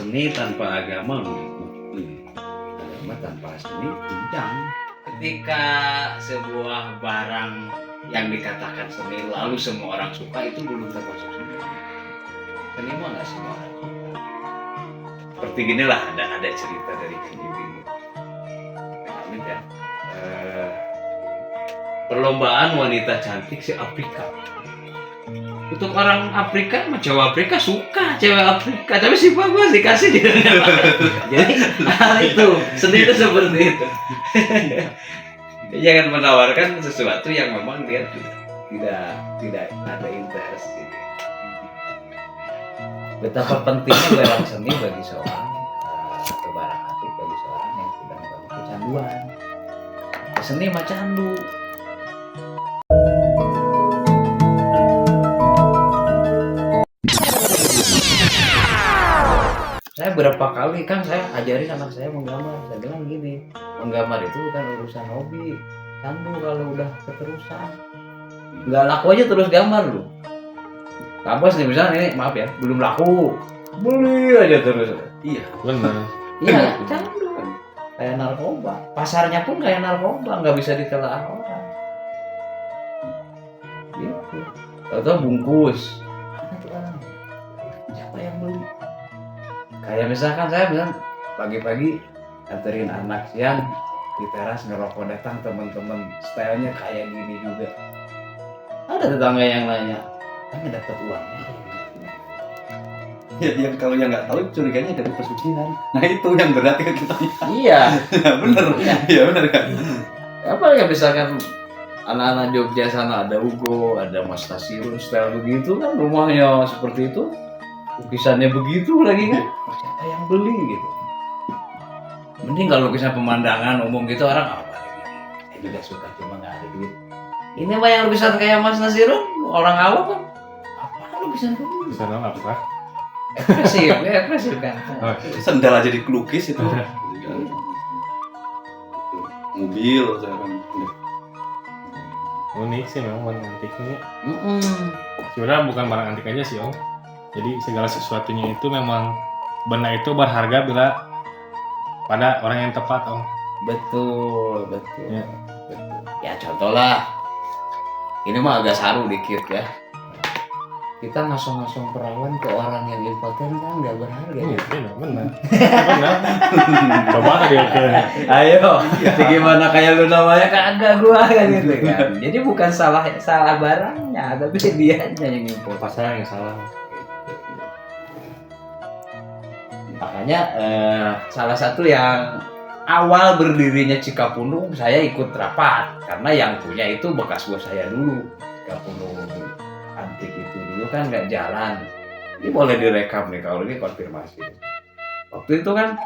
seni tanpa agama agama tanpa seni bincang. Ketika sebuah barang yang dikatakan seni lalu semua orang suka, itu belum termasuk seni. Seni mah nggak semua orang suka. Seperti ginilah ada cerita dari Kenibi. Amin ya. Perlombaan wanita cantik se Afrika. Untuk orang Afrika, cewek Afrika suka cewek Afrika, tapi si bagus dikasih dia. Jadi itu seni itu seperti itu. Jangan menawarkan sesuatu yang memang dia tidak ada interest gitu. Betapa pentingnya barang seni bagi seorang atau barang antik bagi seorang yang sedang dalam kecanduan. Seni mah candu. Saya berapa kali kan saya ajarin anak saya menggambar. Saya bilang gini, menggambar itu bukan urusan hobi, candu kalau udah keterusan. Nggak laku aja terus gambar lu. Kampus nih misalnya ini, maaf ya, belum laku, beli aja terus. Iya, benar. Iya, candu. Kayak narkoba. Pasarnya pun kayak narkoba, nggak bisa ditelaah orang. Gitu. Atau bungkus. Mana tuh orang? Siapa yang beli? Kayak misalkan saya bilang pagi-pagi anterin anak siang di teras ngerokok, datang teman-teman stylenya kayak gini juga. Ada tetangga yang nanya, "Kamu dapat uangnya?" Ya, yang kalau yang nggak tahu curiganya dari pesugihan. Nah itu yang berarti kan kita. Iya. Bener. Iya bener kan. Apa ya misalkan anak-anak Jogja sana ada Ugo, ada Mas Tasirun style begitu kan, rumahnya seperti itu. Lukisannya begitu lagi kan, siapa yang beli gitu. Mending kalau lukisan pemandangan umum gitu orang apa ini? Saya juga suka cuma nggak ada duit. Ini mah yang lukisan kayak Mas Nasirun, orang awam kan. Apa lukisan dulu? Bisa dong apa? Ekspresif kan. Sendal aja dikelukis itu. Mobil sekarang. Unik sih memang barang antiknya. Sebenarnya bukan barang antik aja sih Om. Jadi segala sesuatunya itu memang benda itu berharga bila pada orang yang tepat Om. Betul. Ya. Betul. Ya contoh lah. Ini mah agak saru dikit ya. Kita ngasong-ngasong perawan ke orang yang impoten kan nggak berharga. Iya, benar. Coba dia ke. Ayo, gimana kayak lu namanya kagak gua kan gitu kan. Jadi bukan salah barangnya, tapi dianya yang impor. Pasar yang salah. Makanya salah satu yang awal berdirinya Cikapundung saya ikut rapat karena yang punya itu bekas bos saya dulu. Cikapundung antik itu dulu kan nggak jalan. Ini boleh direkam nih kalau ini konfirmasi. Waktu itu kan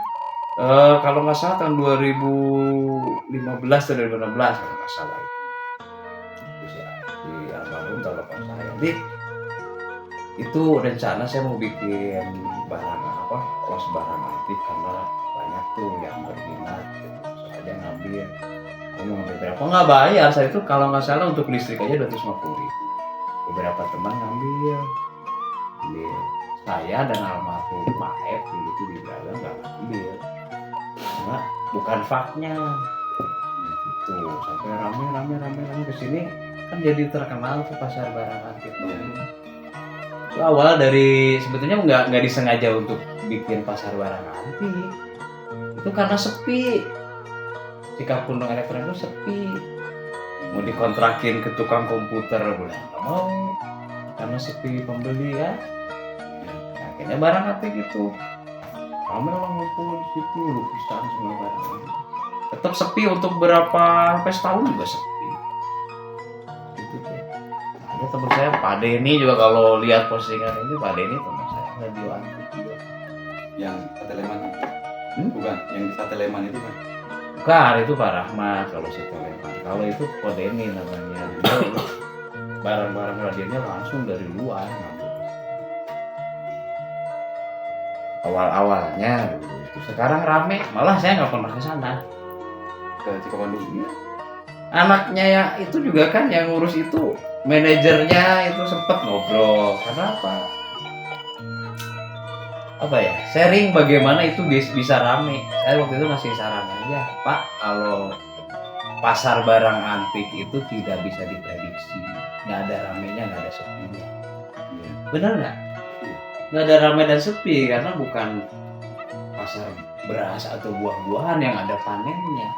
kalau nggak salah tahun 2015 atau 2016 kalau nggak salah itu di almarhum telepon saya. Jadi itu rencana saya mau bikin kos barang antik karena banyak tuh yang berminat gitu. Saya ngambil berapa nggak bayar. Saya itu kalau nggak salah untuk listrik aja 250.000. Beberapa teman ngambil. Saya dan almarhum Pak F itu di dalam nggak ngambil karena bukan faknya itu. Sampai rame kesini kan jadi terkenal tuh pasar barang antik. Itu awal dari sebetulnya nggak disengaja untuk bikin pasar barang antik. Itu karena sepi. Cikapundung Elektronik itu sepi. Mau dikontrakin ke tukang komputer boleh nggak mau karena sepi pembeli kan. Nah, akhirnya barang antik itu ramai orang ngumpul di situ, lukisan semua barang antik. Tetap sepi untuk sampai setahun juga sepi. Gitu tuh. Ada teman saya Pak Denny juga kalau lihat postingan ini, Pak Denny teman saya radio antik juga. Yang Sateleman. Bukan, yang di Sateleman itu kan. Bukan, itu Pak Rahmat kalau Sateleman. Kalau itu Pak Denny namanya. Barang-barang radionya langsung dari luar ngambil. Awal-awalnya dulu itu. Sekarang rame, malah saya nggak pernah ke sana. Ke Cikapundung. Anaknya ya itu juga kan yang ngurus itu, manajernya itu sempet ngobrol. Karena apa? apa ya, sharing bagaimana itu bisa rame. Saya waktu itu ngasih saran aja, Pak, kalau pasar barang antik itu tidak bisa diprediksi, nggak ada ramenya, nggak ada sepinya. Benar nggak? Nggak ada rame dan sepi karena bukan pasar beras atau buah-buahan yang ada panennya.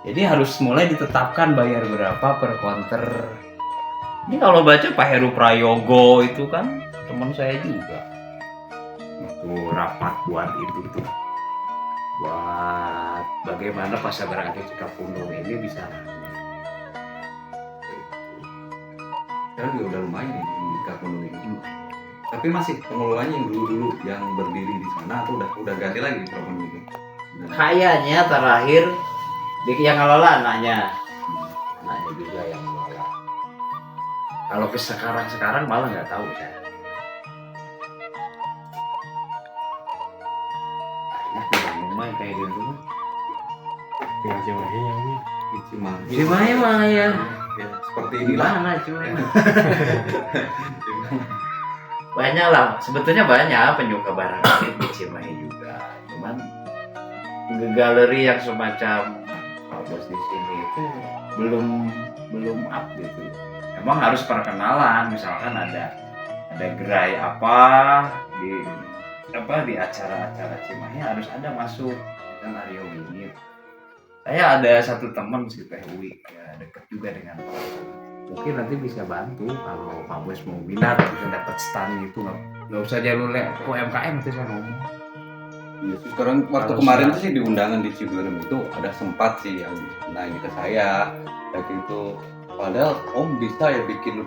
Jadi harus mulai ditetapkan bayar berapa per konter. Ini kalau baca Pak Heru Prayogo itu kan teman saya juga. Itu rapat buat itu tuh. Buat bagaimana pasar barang antik Cikapundung ini bisa rame. Sekarang juga udah lumayan nih di Kapundung ini. Tapi masih pengelolanya yang dulu yang berdiri di sana atau udah ganti lagi di Kapundung itu? Kayaknya terakhir yang ngelola anaknya juga yang ngelola. Kalau ke sekarang malah nggak tahu saya. Banyak di Bandung mah yang kayak gitu. Tinggal Cimahinya ini. Di Cimahi. Cimahi mah ya. Ya, seperti inilah. Mana Cimahi? Banyak lah, sebetulnya banyak penyuka barang antik di Cimahi juga. Cuman galeri yang semacam Bos di sini itu belum up gitu. Emang harus perkenalan, misalkan ada gerai apa di acara-acara Cimahi harus ada masuk kan Aryo Winit. Saya ada satu teman si Teh Uwi ya, deket juga dengan Pak. Mungkin nanti bisa bantu kalau Pak Bos mau minat bisa dapat stand itu, nggak usah jalur UMKM nanti saya ngomong. Ya, sekarang waktu Kalau kemarin siap. tuh sih di undangan di Ciberem itu ada sempat sih yang nanya ke saya kayak gitu. Padahal Om bisa ya bikin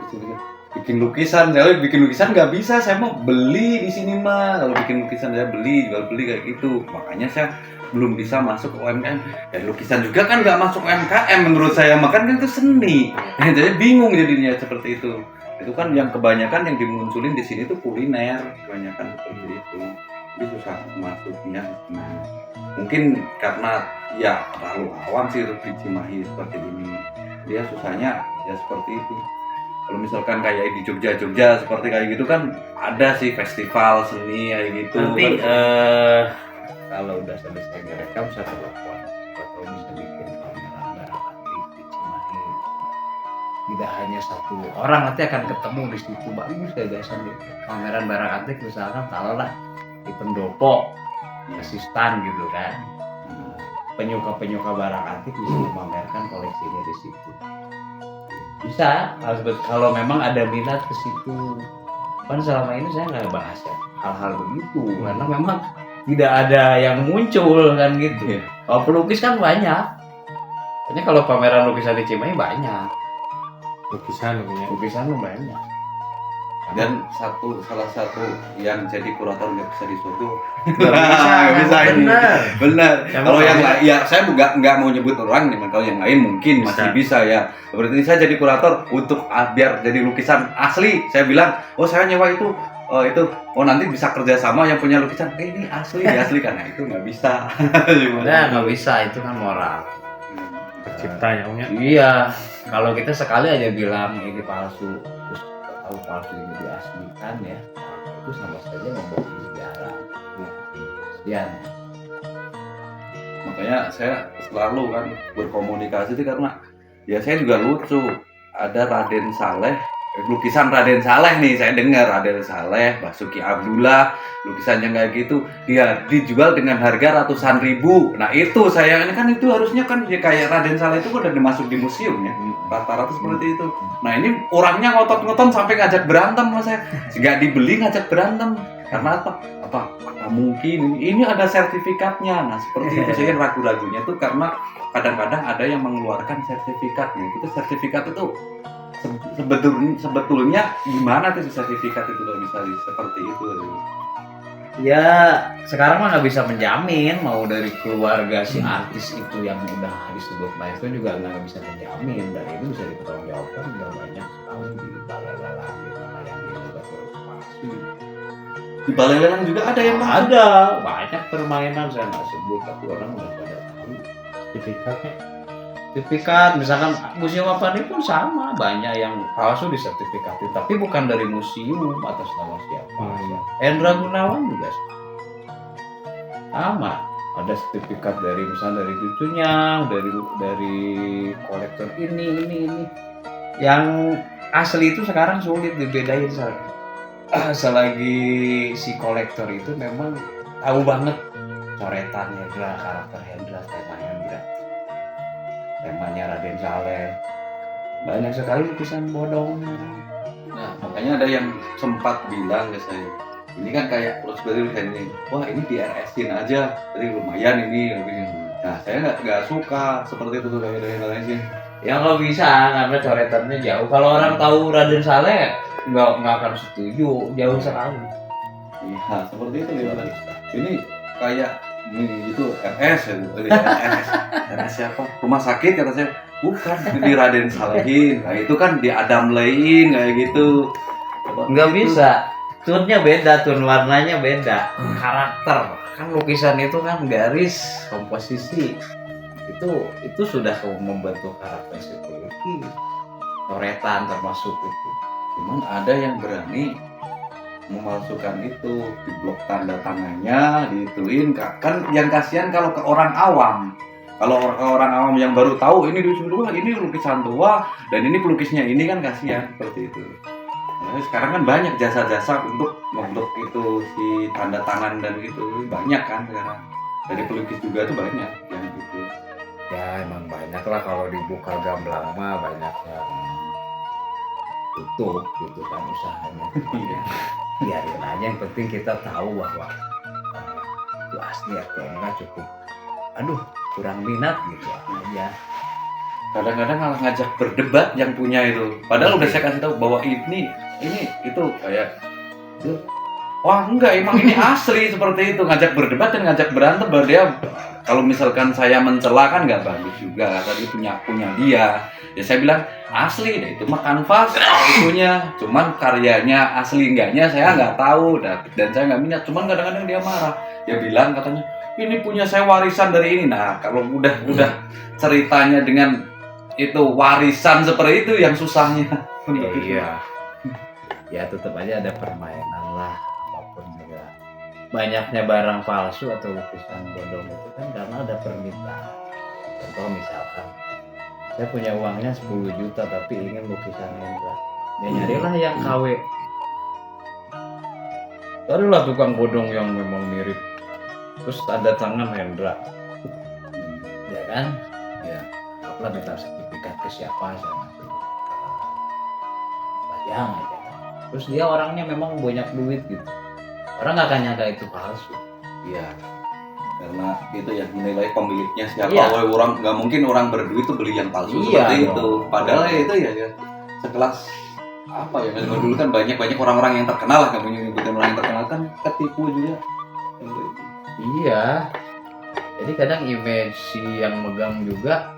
lukisan. Saya bikin lukisan nggak bisa, saya mau beli di sini mah. Kalau bikin lukisan saya jual beli kayak gitu. Makanya saya belum bisa masuk UMKM. Dan lukisan juga kan nggak masuk UMKM menurut saya. Makanya itu seni. Jadi bingung jadinya seperti itu. Itu kan yang kebanyakan yang dimunculin di sini tuh kuliner, kebanyakan seperti itu. Jadi susah masuknya. Nah, mungkin karena ya terlalu awam sih untuk di Cimahi seperti ini. Dia susahnya ya seperti itu. Kalau misalkan kayak di Jogja seperti kayak gitu kan ada sih festival seni kayak gitu. Nanti kan. kalau udah selesai direkam saya telepon atau bisa bikin pameran barang antik di Cimahi. Tidak hanya satu orang nanti akan ketemu di situ, bagus gagasan di pameran barang antik misalkan taruhlah di pendopo asisten gitu kan. Penyuka barang antik bisa memamerkan koleksinya di situ. Bisa, kalau memang ada minat ke situ. Kan selama ini saya nggak bahas ya hal-hal begitu karena memang tidak ada yang muncul kan gitu. Kalau pelukis kan banyak. Ini kalau pameran lukisan di Cimahi banyak. Lukisan punya. Lukisan banyak. Dan salah satu yang jadi kurator nggak bisa disuruh. Nggak bisa. Benar. Kalau yang lain, ya saya nggak mau nyebut orang nih, kalau yang lain mungkin masih bisa ya. Seperti ini saya jadi kurator untuk biar jadi lukisan asli. Saya bilang, oh saya nyewa itu, nanti bisa kerja sama yang punya lukisan. Ini asli karena itu nggak bisa. nggak bisa, itu kan moral. Tercipta ya Om ya. Iya, kalau kita sekali aja bilang ini palsu, terus tahu palsu ini diaslikan ya, itu sama saja membohongi sejarah. Sekian. Makanya saya selalu kan berkomunikasi itu karena ya saya juga lucu. Ada Raden Saleh, lukisan Raden Saleh nih, saya dengar Raden Saleh, Basuki Abdullah, lukisannya kayak gitu, dia dijual dengan harga ratusan ribu. Nah itu saya ini kan itu harusnya kan ya kayak Raden Saleh itu udah dimasuk di museum ya, rata-rata seperti itu. Nah ini orangnya ngotot-ngotot sampai ngajak berantem mas saya, nggak dibeli ngajak berantem karena apa mungkin ini ada sertifikatnya. Nah seperti itu saya ragu-ragunya tuh karena kadang-kadang ada yang mengeluarkan sertifikatnya. Itu sertifikat itu sebetulnya gimana tuh sertifikat itu kalau misalnya seperti itu? Ya sekarang mah nggak bisa menjamin mau dari keluarga si artis itu yang udah disebut maestro juga nggak bisa menjamin, dan itu bisa dipertanggungjawabkan udah banyak sekali di balai-balai yang dilakukan korporasi. Di balai lelang juga ada yang masuk. Ada banyak permainan, saya nggak sebut tapi orang udah pada tahu. Sertifikatnya. sertifikat. Misalkan museum apa ini pun sama, banyak yang palsu disertifikatin, tapi bukan dari museum atas nama siapa. Hendra Gunawan juga sama, ada sertifikat dari misalnya dari cucunya, dari kolektor ini. Yang asli itu sekarang sulit dibedain selagi si kolektor itu memang tahu banget coretan Hendra, karakter Hendra, tema Hendra, temanya Raden Saleh. Banyak sekali lukisan bodong. Nah, makanya ada yang sempat bilang ke saya, ini kan kayak terus dari ini, wah ini di RS-in aja, jadi lumayan ini. Nah, saya nggak suka seperti itu tuh dari RS-in. Ya nggak bisa, karena coretannya jauh. Kalau orang tahu Raden Saleh nggak akan setuju, jauh sekali. Iya, seperti itu dia bilang. Ini kayak itu RS ya, RS siapa? Rumah sakit kata saya. Bukan di Raden Salehin. Nah, itu kan di Adam Lein kayak gitu. Nggak bisa. Tunnya beda, tun warnanya beda, karakter. Kan lukisan itu kan garis, komposisi. Itu sudah membentuk karakter psikologi. Coretan termasuk itu. Cuman ada yang berani memalsukan itu, di blok tanda tangannya, diituin. Kan yang kasihan kalau ke orang awam. Kalau orang awam yang baru tahu ini disuruh ini lukisan tua dan ini pelukisnya ini kan kasihan seperti itu. Nah, sekarang kan banyak jasa-jasa untuk membentuk itu si tanda tangan dan itu banyak kan sekarang. Dari pelukis juga tuh banyak yang gitu. Ya emang banyak lah, kalau dibuka Gamblang mah banyak yang tutup gitu kan usahanya. Biarin aja, yang penting kita tahu bahwa itu asli atau enggak, cukup kurang minat gitu aja. Kadang-kadang malah ngajak berdebat yang punya itu. Padahal udah saya kasih tahu bahwa ini itu kayak wah enggak, emang ini asli seperti itu. Ngajak berdebat dan ngajak berantem, bahwa dia kalau misalkan saya mencela kan nggak bagus juga. Tadi punya dia. Ya saya bilang asli deh, itu mah kanvas itunya. Cuman karyanya asli enggaknya saya nggak tahu dan saya nggak minat. Cuman kadang-kadang dia marah. Dia bilang katanya ini punya saya warisan dari ini. Nah kalau udah ceritanya dengan itu warisan seperti itu yang susahnya. Iya. Ya tetap aja ada permainan lah, apapun juga. Banyaknya barang palsu atau lukisan bodong itu kan karena ada permintaan. Contoh misalkan saya punya uangnya 10 juta tapi ingin lukisan Hendra. Ya nyarilah yang KW. Carilah tukang bodong yang memang mirip. Terus tanda tangan Hendra. Ya kan? Ya. Apalah minta sertifikat ke siapa saya ngasih. Bayang aja. Terus dia orangnya memang banyak duit gitu. Orang nggak akan nyangka itu palsu. Iya. Karena itu ya menilai pemiliknya siapa. Iya. Orang nggak mungkin orang berduit tuh beli yang palsu Iya, seperti dong. itu. Padahal ya itu ya sekelas apa ya? Kalau dulu kan banyak orang-orang yang terkenal lah, nggak punya nyebutin orang yang terkenal kan ketipu juga. Iya. Jadi kadang image si yang megang juga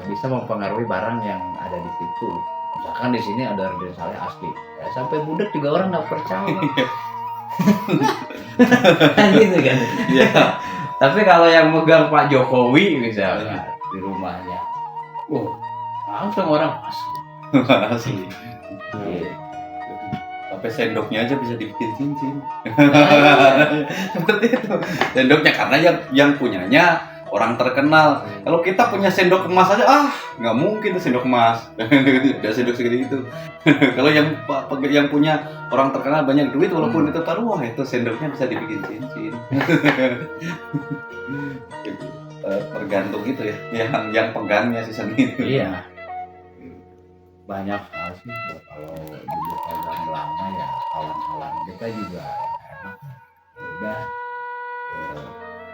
bisa mempengaruhi barang yang ada di situ. Misalkan di sini ada Raden Saleh asli, ya, sampai budak juga orang nggak percaya. Kan gitu kan. Iya. Tapi kalau yang megang Pak Jokowi misalnya di rumahnya, langsung orang asli. Asli. Iya. Sampai sendoknya aja bisa dibikin cincin. Seperti itu. Sendoknya karena yang punyanya orang terkenal. Kalau kita punya sendok emas aja, nggak mungkin tuh sendok emas. Udah sendok segede itu. Kalau yang punya orang terkenal banyak duit, walaupun itu taruh, wah itu sendoknya bisa dibikin cincin. Tergantung gitu ya, yang pegangnya si seni itu. Iya. Banyak hal sih kalau dibuka Gamblang ya, kawan-kawan kita juga enak. Ya udah,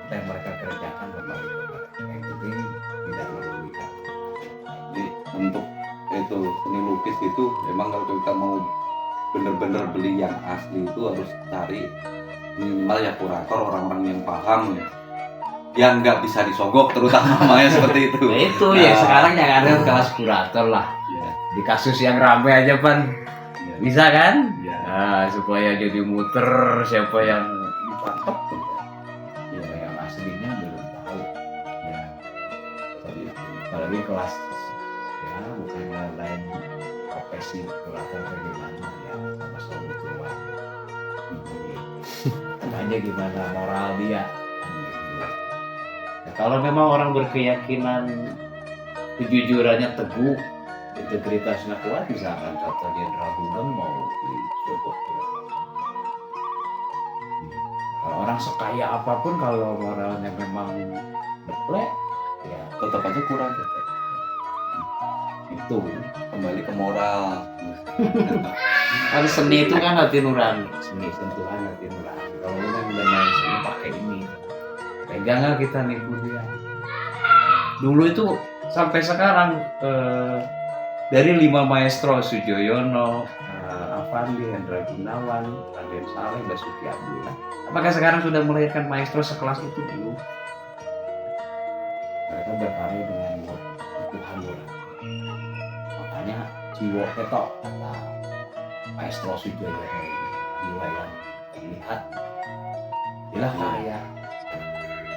kita yang mereka kerjakan kembali kepada yang penting tidak merugikan. Jadi untuk itu seni lukis itu memang kalau kita mau bener-bener beli yang asli itu harus cari minimal ya kurator, orang-orang yang paham ya, yang nggak bisa disogok terutamanya seperti itu. Ya itu ya sekarang yang ada kelas kurator lah. Ya, Di kasus yang rame aja Pan, ya, bisa kan? ya, Nah, supaya jadi muter siapa yang ditangkap. Ya yang aslinya belum tahu. Ya, seperti itu. apalagi kelas ya bukan lain profesi kuratan bagaimana ya sama suami tua tanya gimana moral dia kan gitu. Nah, kalau memang orang berkeyakinan kejujurannya teguh integritasnya kuat misalkan contoh Jenderal Sugeng mau disogok ya. Kalau orang sekaya apapun kalau moralnya memang deplek ya Tetap aja kurang. itu Kembali ke moral. kan seni itu kan hati nurani seni sentuhan hati nurani kalau memang udah main seni pakai ini pegang nggak kita nipu dia dulu itu sampai sekarang dari 5 maestro Sujoyono, Avandi, Hendra Gunawan, Raden Saleh, Basuki Abdullah. Apakah sekarang sudah melahirkan maestro sekelas itu belum? Mereka berkarya dengan Tuhan Tuhan. Makanya jiwa ketok kata maestro Sujoyono ini jiwa yang terlihat, inilah karya.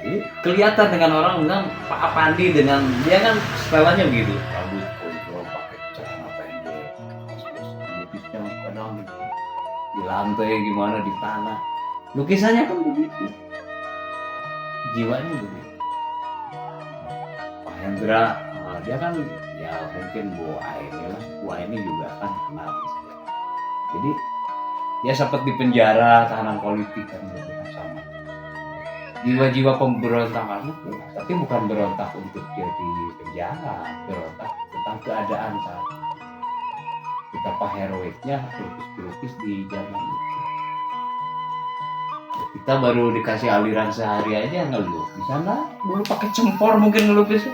Jadi kelihatan dengan orang bilang Pak Avandi dengan dia kan setelannya begitu, rambut gondrong pakai celana pendek, lukisnya kadang di lantai gimana di tanah, lukisannya kan begitu, jiwanya begitu. Pak Hendra dia kan ya mungkin Bu Aini lah, Bu Aini juga kan kenal istilah. Jadi dia sempat di penjara tahanan politik kan gitu kan sama. Jiwa-jiwa pemberontakan itu, tapi bukan berontak untuk jadi penjara, berontak tentang keadaan saat betapa heroiknya pelukis-pelukis di zaman itu. Kita baru dikasih aliran sehari aja ngeluh. Di sana dulu pakai cempor mungkin ngelukisnya.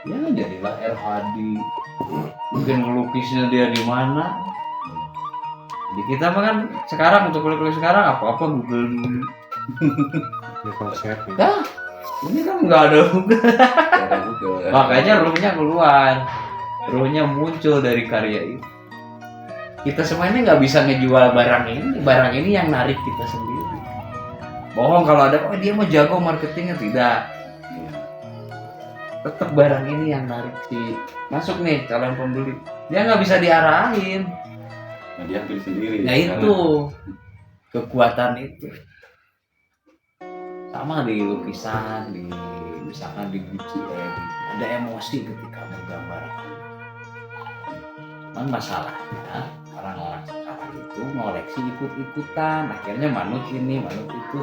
Ya jadilah R. Hadi. Mungkin ngelukisnya dia di mana. Jadi kita mah kan sekarang untuk kulit sekarang apa-apa Google dulu. Ini konsep ya. Nah, ini kan nggak ada Google. Ada juga. Makanya ruhnya keluar. Ruhnya muncul dari karya itu. Kita semua ini nggak bisa ngejual barang ini. Barang ini yang narik kita sendiri. Bohong kalau ada, oh dia mau jago marketingnya. Tidak. Tetap barang ini yang narik si masuk nih calon pembeli. Dia nggak bisa diarahin. Nah, dia ambil sendiri. Nah itu kekuatan itu. Sama di lukisan, di misalkan di Gucci ada emosi ketika menggambarkan. Cuman masalahnya orang-orang sekarang itu ngoleksi ikut-ikutan, akhirnya manut ini, manut itu,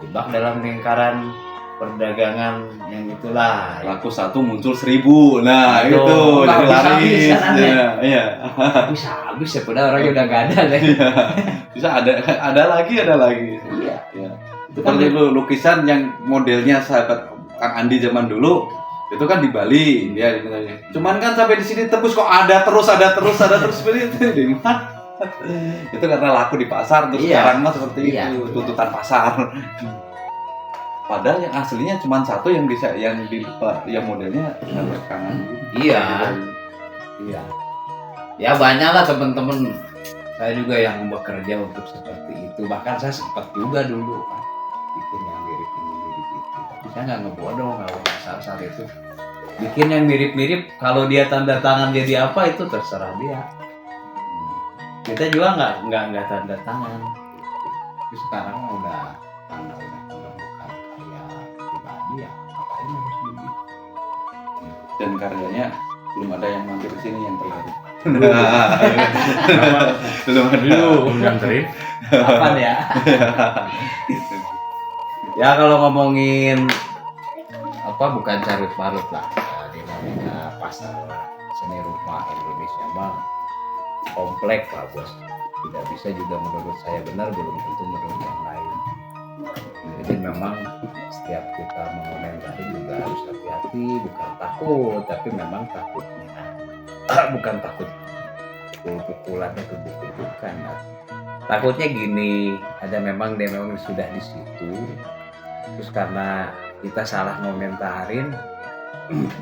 jebak dalam lingkaran perdagangan yang itulah. Laku 1 muncul 1000. Nah, Aduh, itu nggak jadi habis-habis laris. kan, aneh. Ya, iya. Habis ya, padahal orangnya udah nggak ada deh. Bisa ada lagi. Iya. Ya. Seperti lu lukisan yang modelnya sahabat Kang Andi zaman dulu itu kan di Bali dia ditanya. Cuman kan sampai di sini tebus kok ada terus seperti itu di mana? Itu karena laku di pasar terus Iya. sekarang mah seperti Iya. itu tuntutan pasar. Padahal yang aslinya cuma satu yang bisa yang modelnya sahabat Kang Andi. Iya. Iya. Ya banyak lah teman-teman saya juga yang bekerja untuk seperti itu. Bahkan saya sempat juga dulu kan bikin yang mirip itu. Tapi saya nggak ngebodong kalau saat itu. Bikin yang mirip-mirip, kalau dia tanda tangan jadi apa itu terserah dia. Kita juga nggak tanda tangan. Tapi sekarang udah karena udah menemukan karya pribadi ya ngapain harus begitu. Dan karyanya belum ada yang mampir ke sini yang terlalu. Belum belum nganterin. Apaan ya? Ya kalau ngomongin apa bukan carut marut lah dinamika pasar seni rupa Indonesia mah kompleks lah bos. Tidak bisa juga menurut saya benar belum tentu menurut yang lain. Jadi memang setiap kita mengomentari juga harus hati-hati, bukan takut, tapi memang takutnya bukan takut pukul-pukulannya bukan. Takutnya gini, ada memang dia memang sudah di situ. Terus karena kita salah ngomentarin,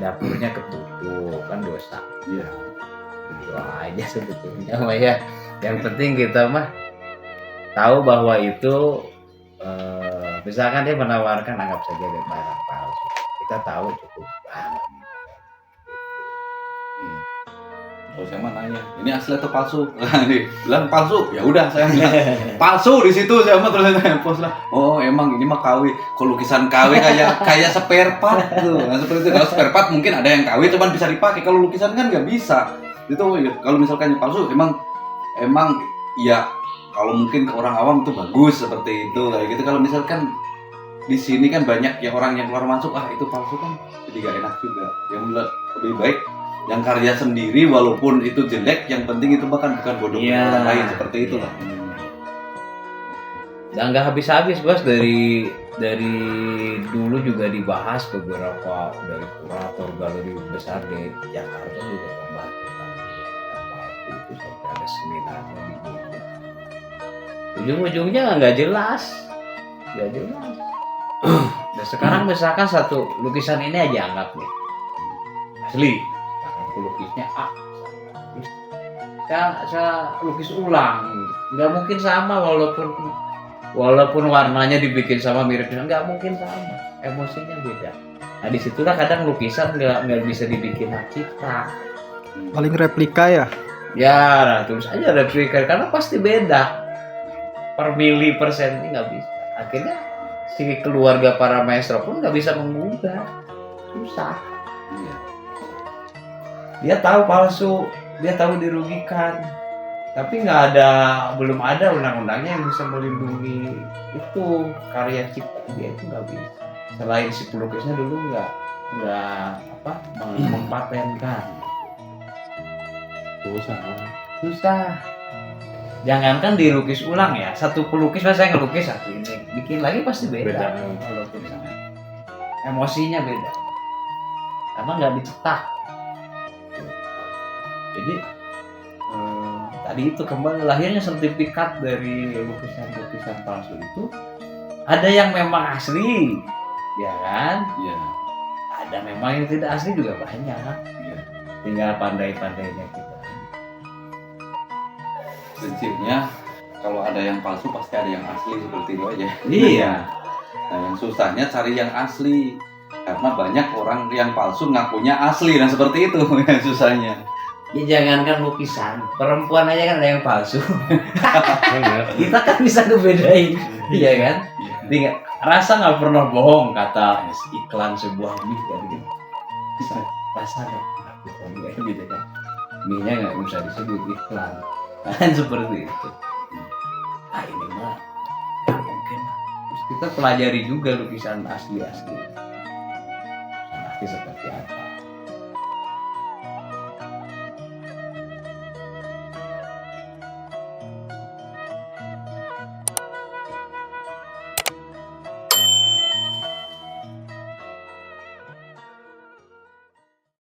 dapurnya ketutup, kan dosa. Iya. Itu aja sebetulnya mah ya. Yang penting kita mah tahu bahwa itu misalkan dia menawarkan anggap saja dia barang palsu. Kita tahu cukup Kalau saya mah nanya, ini asli atau palsu? Nih, bilang palsu. Ya udah saya bilang palsu di situ saya mah terus saya post lah. Oh emang ini mah KW. Kalau lukisan KW kayak spare part tuh. Nah, seperti itu. Kalau spare part mungkin ada yang KW cuman bisa dipakai. Kalau lukisan kan nggak bisa. Itu ya, kalau misalkan yang palsu emang ya kalau mungkin ke orang awam itu bagus seperti itu kayak gitu. Kalau misalkan di sini kan banyak yang orang yang keluar masuk itu palsu kan jadi gak enak juga. Yang lebih baik yang karya sendiri walaupun itu jelek, yang penting itu bukan bodoh orang lain seperti itu lah. Dan nggak habis-habis bos, dari dulu juga dibahas beberapa dari kurator galeri besar di Jakarta juga membahas tentang itu sampai ada seminarnya di Bogor. Ujung-ujungnya nggak jelas. Dan sekarang misalkan satu lukisan ini aja anggap nih asli, aku lukisnya saya lukis ulang, nggak mungkin sama walaupun warnanya dibikin sama mirip-mirip, nggak mungkin sama, emosinya beda. Nah disitulah kadang lukisan nggak bisa dibikin hak cipta, paling replika ya. Ya terus aja replika karena pasti beda per mili persen, ini nggak bisa. Akhirnya si keluarga para maestro pun nggak bisa mengubah, susah. Dia tahu palsu, dia tahu dirugikan, tapi belum ada undang-undangnya yang bisa melindungi itu karya cipta dia, itu nggak bisa. Selain si pelukisnya dulu nggak mempatenkan. Susah. Jangankan dilukis ulang ya, satu pelukis saya ngelukis satu ini, bikin lagi pasti beda. Walaupun sama. Emosinya beda, karena nggak dicetak. Jadi tadi itu kembali lahirnya sertifikat dari lukisan palsu itu. Ada yang memang asli, ya kan? Iya. Ada memang yang tidak asli juga banyak. Iya. Tinggal pandai-pandainya kita. Prinsipnya kalau ada yang palsu pasti ada yang asli, seperti itu aja. Iya. Nah yang susahnya cari yang asli, karena banyak orang yang palsu ngakunya asli. Nah seperti itu yang susahnya. Ya jangankan lukisan, perempuan aja kan ada yang palsu. Kita kan bisa ngebedain, iya kan? Rasa nggak pernah bohong kata iklan sebuah mie kan gitu. Rasa nggak pernah bohong gitu kan? Mie-nya nggak bisa disebut iklan, kan seperti itu. Nah ini mah nggak mungkin. Terus kita pelajari juga lukisan asli seperti apa.